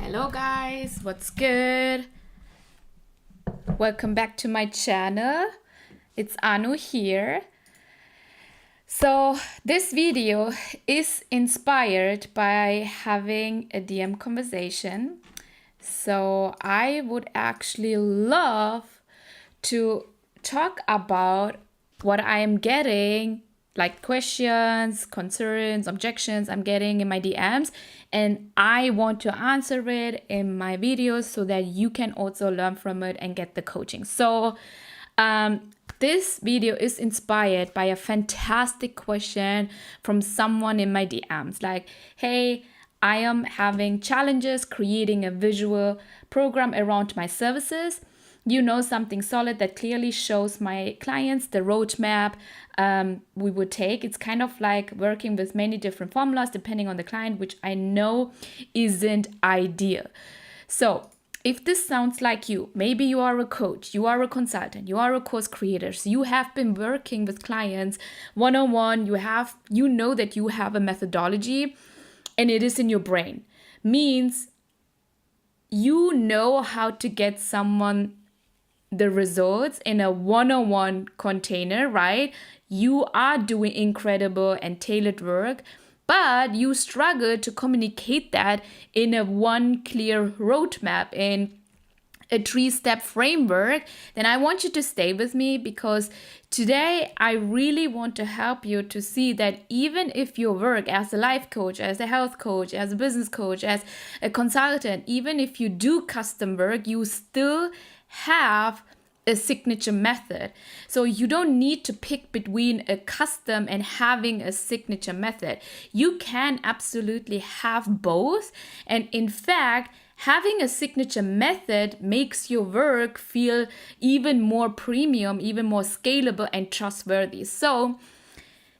Hello guys, what's good? Welcome back to my channel. It's Anu here. So this video is inspired by having a DM conversation. So I would actually love to talk about what I am getting, like questions, concerns, objections I'm getting in my DMs, and I want to answer it in my videos so that you can also learn from it and get the coaching. So this video is inspired by a fantastic question from someone in my DMs, like, hey, I am having challenges creating a visual program around my services. You know, something solid that clearly shows my clients the roadmap we would take. It's kind of like working with many different formulas depending on the client, which I know isn't ideal. So if this sounds like you, maybe you are a coach, you are a consultant, you are a course creator, so you have been working with clients one-on-one, you know that you have a methodology and it is in your brain. Means you know how to get someone the results in a one-on-one container, right? You are doing incredible and tailored work, but you struggle to communicate that in a one clear roadmap, in a 3-step framework. Then I want you to stay with me, because today I really want to help you to see that even if you work as a life coach, as a health coach, as a business coach, as a consultant, even if you do custom work, you still have a signature method. So you don't need to pick between a custom and having a signature method. You can absolutely have both. And in fact, having a signature method makes your work feel even more premium, even more scalable and trustworthy. So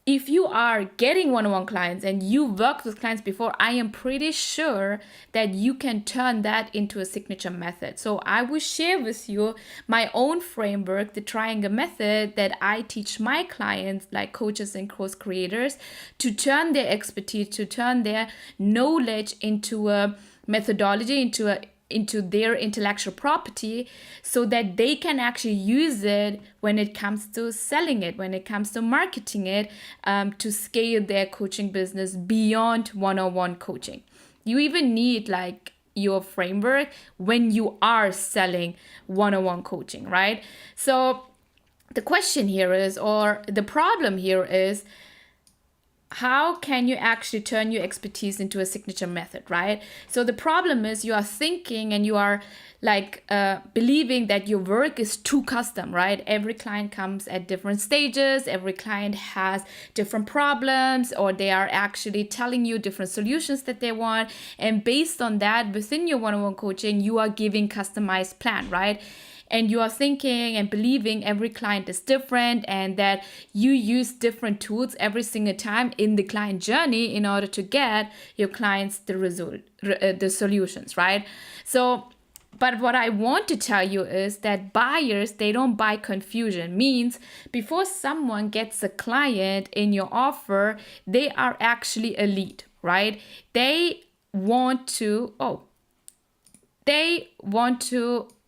if you are getting one-on-one clients and you worked with clients before, I am pretty sure that you can turn that into a signature method. So I will share with you my own framework, the triangle method that I teach my clients, like coaches and course creators, to turn their expertise, to turn their knowledge into a methodology, into their intellectual property, so that they can actually use it when it comes to selling it, when it comes to marketing it, to scale their coaching business beyond one-on-one coaching. You even need like your framework when you are selling one-on-one coaching, right? So the question here is, or the problem here is, how can you actually turn your expertise into a signature method, right? So the problem is you are thinking and you are like believing that your work is too custom, right? Every client comes at different stages. Every client has different problems, or they are actually telling you different solutions that they want. And based on that, within your one-on-one coaching, you are giving customized plan, right? And you are thinking and believing every client is different and that you use different tools every single time in the client journey in order to get your clients the solutions, right? So, but what I want to tell you is that buyers, they don't buy confusion. Means before someone gets a client in your offer, they are actually a lead, right? They want to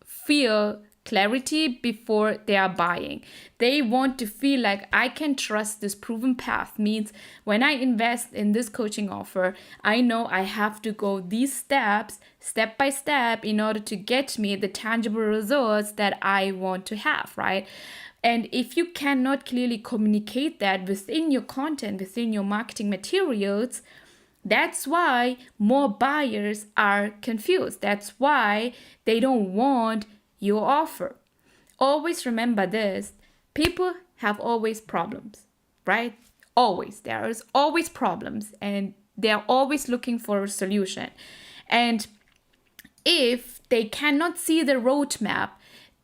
feel clarity before they are buying. They want to feel like, I can trust this proven path. Means when I invest in this coaching offer, I know I have to go these steps, step by step, in order to get me the tangible results that I want to have, right? And if you cannot clearly communicate that within your content, within your marketing materials, that's why more buyers are confused. That's why they don't want your offer. Always remember this. People have always problems, right? Always. There is always problems, and they're always looking for a solution. And if they cannot see the roadmap,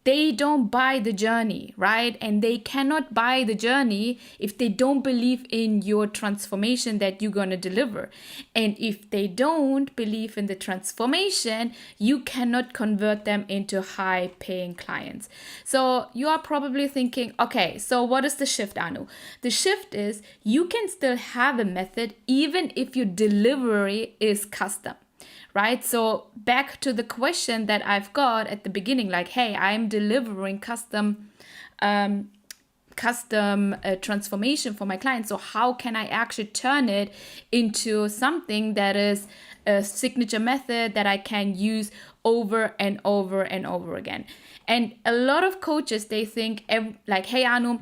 they don't buy the journey, right? And they cannot buy the journey if they don't believe in your transformation that you're going to deliver. And if they don't believe in the transformation, you cannot convert them into high paying clients. So you are probably thinking, okay, so what is the shift, Anu? The shift is you can still have a method even if your delivery is custom, right? So back to the question that I've got at the beginning, like, hey, I'm delivering custom transformation for my clients. So how can I actually turn it into something that is a signature method that I can use over and over and over again? And a lot of coaches, they think like, hey, Anu,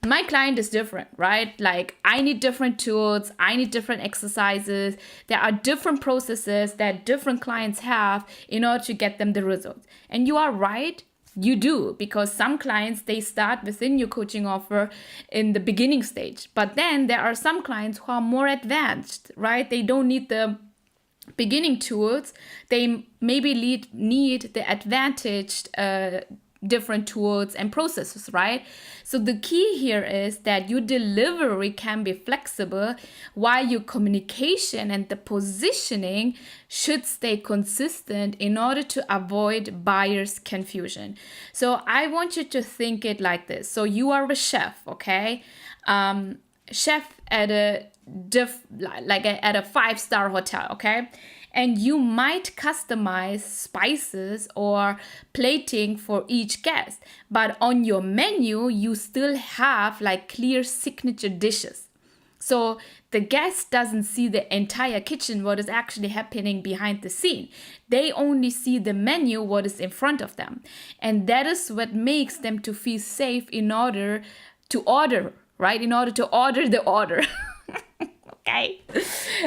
my client is different, right? Like, I need different tools, I need different exercises. There are different processes that different clients have in order to get them the results. And you are right, you do, because some clients, they start within your coaching offer in the beginning stage. But then there are some clients who are more advanced, right? They don't need the beginning tools. They maybe need the advantaged different tools and processes, right? So the key here is that your delivery can be flexible while your communication and the positioning should stay consistent in order to avoid buyers' confusion. So I want you to think it like this. So you are a chef, okay? Chef at a at a 5-star hotel, okay? And you might customize spices or plating for each guest, but on your menu you still have like clear signature dishes. So the guest doesn't see the entire kitchen, what is actually happening behind the scene. They only see the menu, what is in front of them. And that is what makes them to feel safe in order to order, right? In order to order the order. Okay?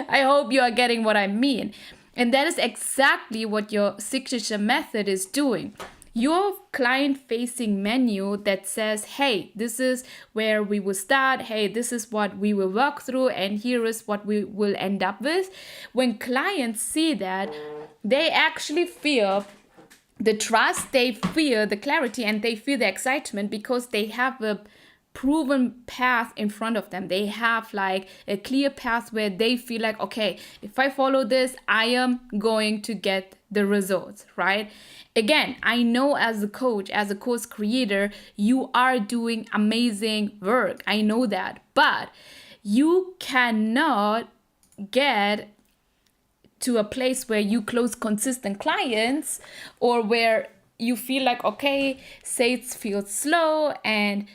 I hope you are getting what I mean. And that is exactly what your signature method is doing. Your client-facing menu that says, hey, this is where we will start. Hey, this is what we will work through. And here is what we will end up with. When clients see that, they actually feel the trust, they feel the clarity, and they feel the excitement because they have a proven path in front of them. They have like a clear path where they feel like, okay, if I follow this, I am going to get the results, right? Again, I know as a coach, as a course creator, you are doing amazing work. I know that, but you cannot get to a place where you close consistent clients or where you feel like, okay, sales feel slow and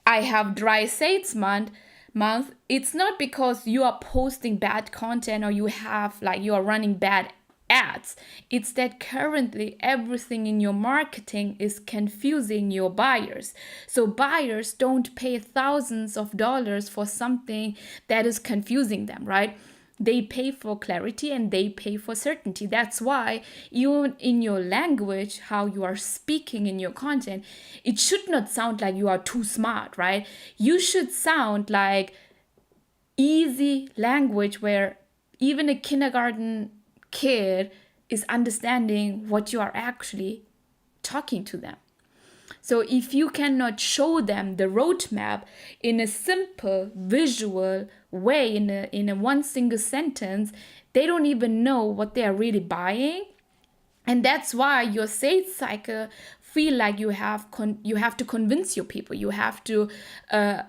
I have dry sales month, it's not because you are posting bad content or you are running bad ads. It's that currently everything in your marketing is confusing your buyers. So buyers don't pay thousands of dollars for something that is confusing them, right? They pay for clarity and they pay for certainty. That's why even in your language, how you are speaking in your content, it should not sound like you are too smart, right? You should sound like easy language where even a kindergarten kid is understanding what you are actually talking to them. So if you cannot show them the roadmap in a simple visual way, in a one single sentence, they don't even know what they are really buying. And that's why your sales cycle feel like you have to convince your people. You have to tell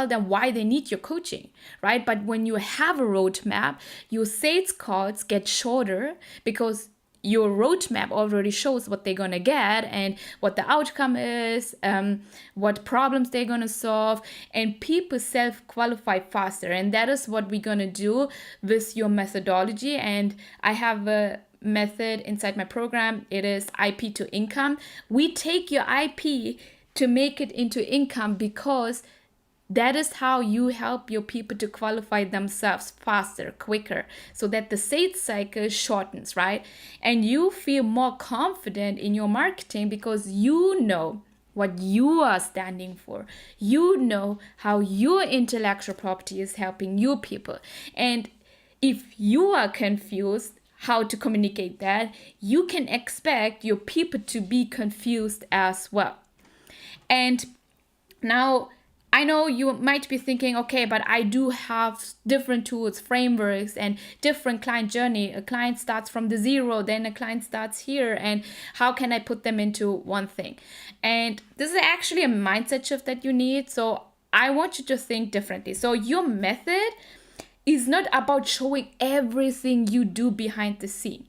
them why they need your coaching, right? But when you have a roadmap, your sales calls get shorter because your roadmap already shows what they're going to get and what the outcome is, what problems they're going to solve, and people self-qualify faster. And that is what we're going to do with your methodology. And I have a method inside my program. It is IP to income. We take your IP to make it into income because that is how you help your people to qualify themselves faster, quicker, so that the sales cycle shortens, right? And you feel more confident in your marketing because you know what you are standing for. You know how your intellectual property is helping your people. And if you are confused how to communicate that, you can expect your people to be confused as well. And now, I know you might be thinking, okay, but I do have different tools, frameworks, and different client journey. A client starts from the zero, then a client starts here, and how can I put them into one thing? And this is actually a mindset shift that you need. So I want you to think differently. So your method is not about showing everything you do behind the scene.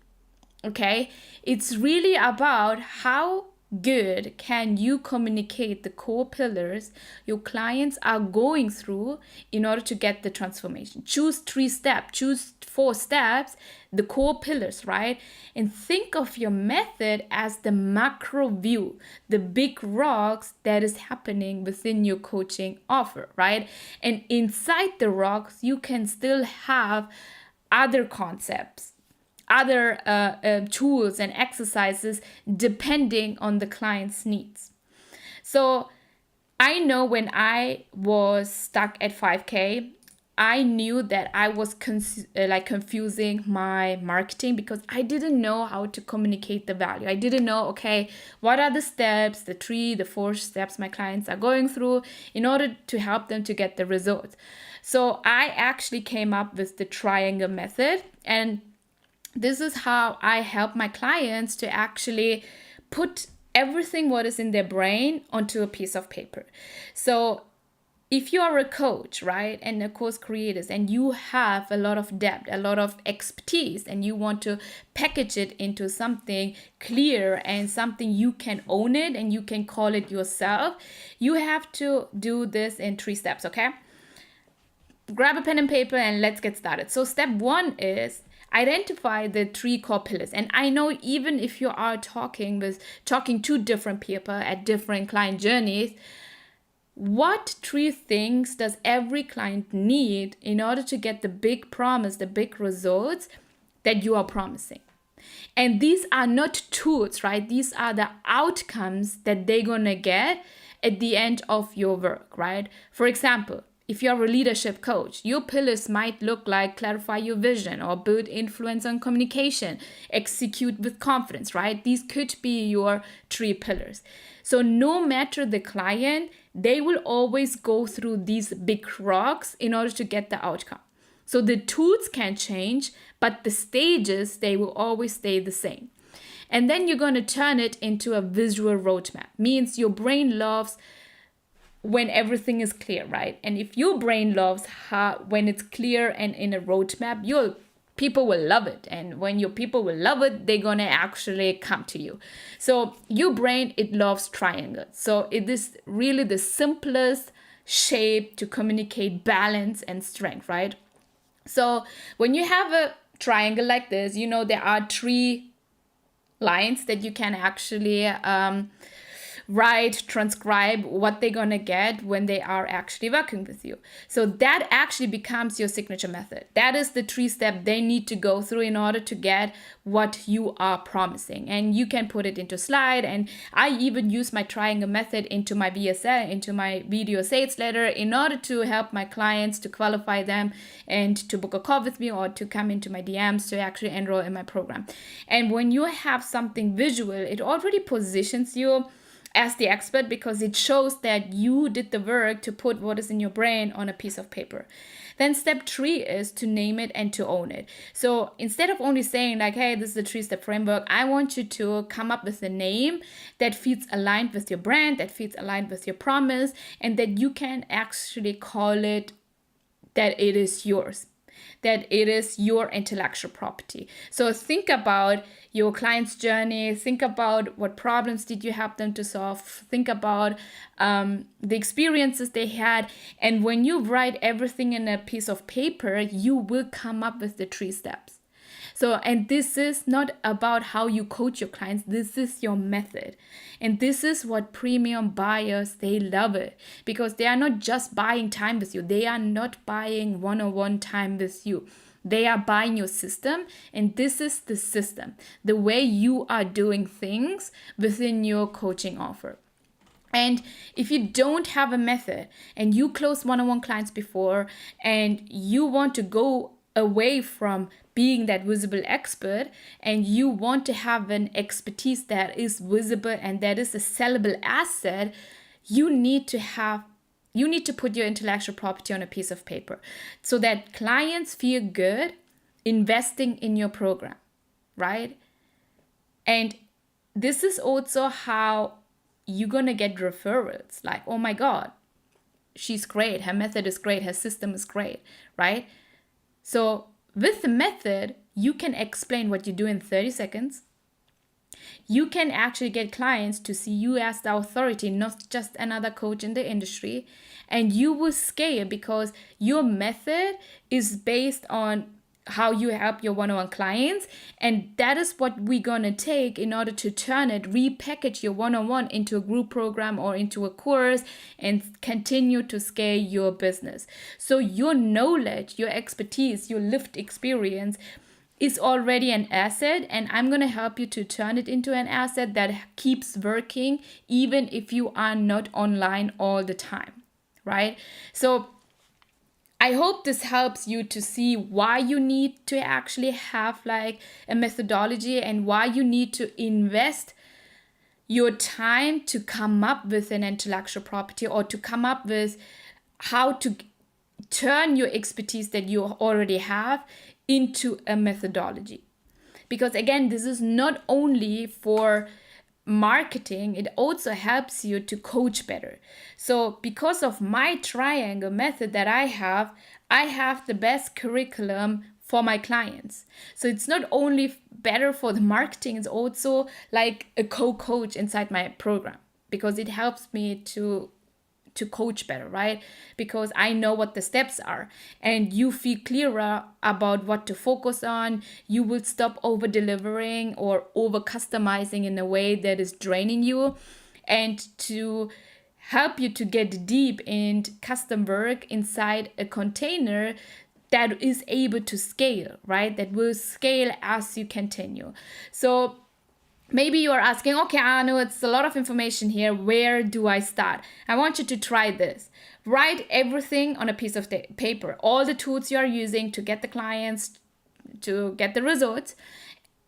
Okay? It's really about how good can you communicate the core pillars your clients are going through in order to get the transformation. Choose 3 steps, choose 4 steps, the core pillars, right? And think of your method as the macro view, the big rocks that is happening within your coaching offer, right? And inside the rocks, you can still have other concepts, other tools and exercises depending on the client's needs. So I know when I was stuck at 5K, I knew that I was confusing my marketing because I didn't know how to communicate the value. I didn't know, okay, what are the steps, the 3, the 4 steps my clients are going through in order to help them to get the results. So I actually came up with the triangle method, and this is how I help my clients to actually put everything what is in their brain onto a piece of paper. So if you are a coach, right, and a course creators, and you have a lot of depth, a lot of expertise, and you want to package it into something clear and something you can own it and you can call it yourself, you have to do this in 3 steps, okay? Grab a pen and paper and let's get started. So step 1 is identify the 3 core pillars. And I know even if you are talking to different people at different client journeys, what 3 things does every client need in order to get the big promise, the big results that you are promising? And these are not tools, right? These are the outcomes that they're gonna get at the end of your work, right? For example, if you're a leadership coach, your pillars might look like clarify your vision or build influence on communication, execute with confidence, right? These could be your 3 pillars. So no matter the client, they will always go through these big rocks in order to get the outcome. So the tools can change, but the stages, they will always stay the same. And then you're going to turn it into a visual roadmap. Means your brain loves when everything is clear, right? And if your brain loves when it's clear and in a roadmap, your people will love it. And when your people will love it, they're gonna actually come to you. So your brain, it loves triangles. So it is really the simplest shape to communicate balance and strength, right? So when you have a triangle like this, you know there are 3 lines that you can actually write, transcribe what they're gonna get when they are actually working with you. So that actually becomes your signature method. That is the 3 steps they need to go through in order to get what you are promising. And you can put it into slide. And I even use my triangle method into my VSL, into my video sales letter, in order to help my clients to qualify them and to book a call with me or to come into my DMs to actually enroll in my program. And when you have something visual, it already positions you as the expert because it shows that you did the work to put what is in your brain on a piece of paper. Then step 3 is to name it and to own it. So instead of only saying like, hey, this is the 3-step framework, I want you to come up with a name that feels aligned with your brand, that feels aligned with your promise, and that you can actually call it that it is yours, that it is your intellectual property. So think about your client's journey. Think about what problems did you help them to solve. Think about the experiences they had. And when you write everything in a piece of paper, you will come up with the 3 steps. So, and this is not about how you coach your clients. This is your method. And this is what premium buyers, they love it because they are not just buying time with you. They are not buying one-on-one time with you. They are buying your system, and this is the system, the way you are doing things within your coaching offer. And if you don't have a method and you closed one-on-one clients before and you want to go away from being that visible expert and you want to have an expertise that is visible and that is a sellable asset, you need to put your intellectual property on a piece of paper so that clients feel good investing in your program, right? And this is also how you're going to get referrals. Like, oh my God, she's great. Her method is great. Her system is great, right? So with the method, you can explain what you do in 30 seconds. You can actually get clients to see you as the authority, not just another coach in the industry. And you will scale because your method is based on how you help your one-on-one clients. And that is what we're going to take in order to turn it, repackage your one-on-one into a group program or into a course and continue to scale your business. So your knowledge, your expertise, your lived experience is already an asset, and I'm going to help you to turn it into an asset that keeps working even if you are not online all the time, right? So I hope this helps you to see why you need to actually have like a methodology and why you need to invest your time to come up with an intellectual property or to come up with how to turn your expertise that you already have into a methodology. Because again, this is not only for marketing, it also helps you to coach better. So because of my triangle method that I have the best curriculum for my clients. So it's not only better for the marketing, it's also like a co-coach inside my program because it helps me to coach better, right? Because I know what the steps are and you feel clearer about what to focus on. You will stop over delivering or over customizing in a way that is draining you, and to help you to get deep in custom work inside a container that is able to scale, right? That will scale as you continue. So maybe you are asking, okay, Anu, it's a lot of information here. Where do I start? I want you to try this. Write everything on a piece of paper, all the tools you are using to get the clients, to get the results,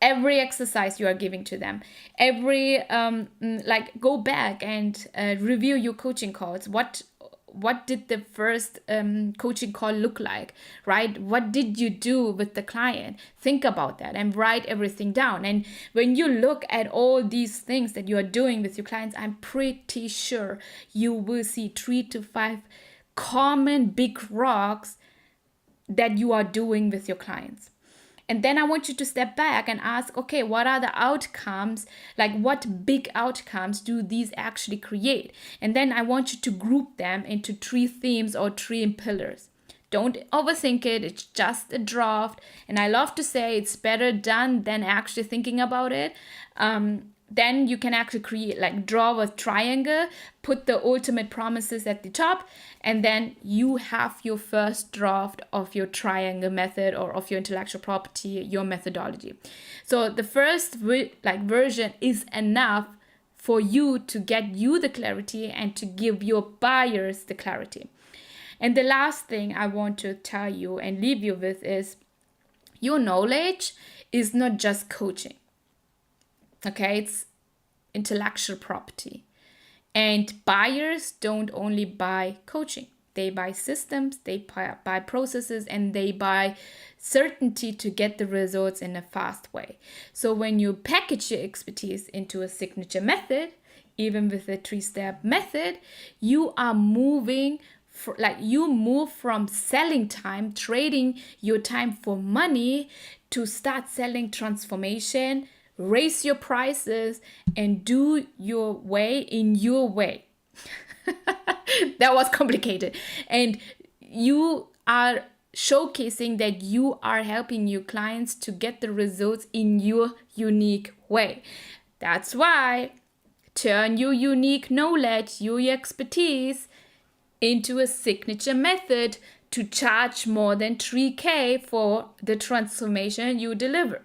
every exercise you are giving to them, every, go back and review your coaching calls. What did the first coaching call look like, right? What did you do with the client? Think about that and write everything down. And when you look at all these things that you are doing with your clients, I'm pretty sure you will see 3 to 5 common big rocks that you are doing with your clients. And then I want you to step back and ask, okay, what are the outcomes? Like what big outcomes do these actually create? And then I want you to group them into 3 themes or 3 pillars. Don't overthink it. It's just a draft. And I love to say it's better done than actually thinking about it. Then you can actually create, like draw a triangle, put the ultimate promises at the top, and then you have your first draft of your triangle method or of your intellectual property, your methodology. So the first version is enough for you to get you the clarity and to give your buyers the clarity. And the last thing I want to tell you and leave you with is your knowledge is not just coaching. Okay, it's intellectual property. And buyers don't only buy coaching. They buy systems, they buy processes, and they buy certainty to get the results in a fast way. So when you package your expertise into a signature method, even with a 3-step method, you are moving you move from selling time, trading your time for money, to start selling transformation, raise your prices, and do your way in your way. That was complicated. And you are showcasing that you are helping your clients to get the results in your unique way. That's why turn your unique knowledge, your expertise into a signature method to charge more than 3K for the transformation you deliver.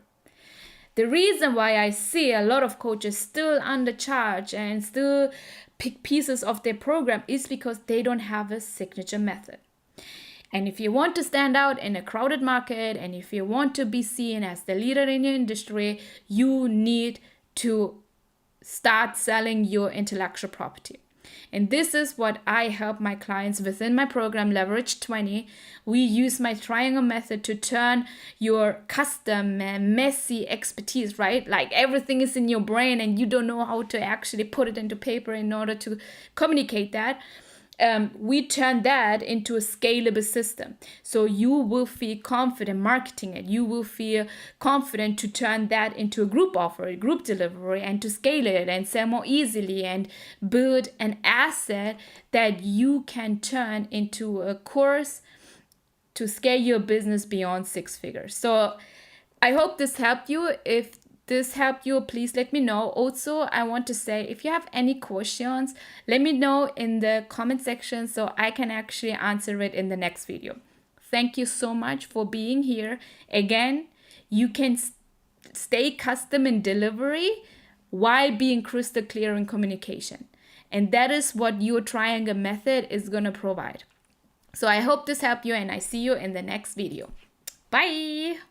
The reason why I see a lot of coaches still undercharge and still pick pieces of their program is because they don't have a signature method. And if you want to stand out in a crowded market, and if you want to be seen as the leader in your industry, you need to start selling your intellectual property. And this is what I help my clients within my program, Leverage 20. We use my triangle method to turn your custom, messy expertise, right? Like everything is in your brain and you don't know how to actually put it into paper in order to communicate that. we turn that into a scalable system. So you will feel confident marketing it. You will feel confident to turn that into a group offer, a group delivery, and to scale it and sell more easily and build an asset that you can turn into a course to scale your business beyond 6 figures. So I hope this helped you. If this helped you, please let me know. Also, I want to say, if you have any questions, let me know in the comment section so I can actually answer it in the next video. Thank you so much for being here. Again, you can stay custom in delivery while being crystal clear in communication. And that is what your triangle method is going to provide. So I hope this helped you, and I see you in the next video. Bye.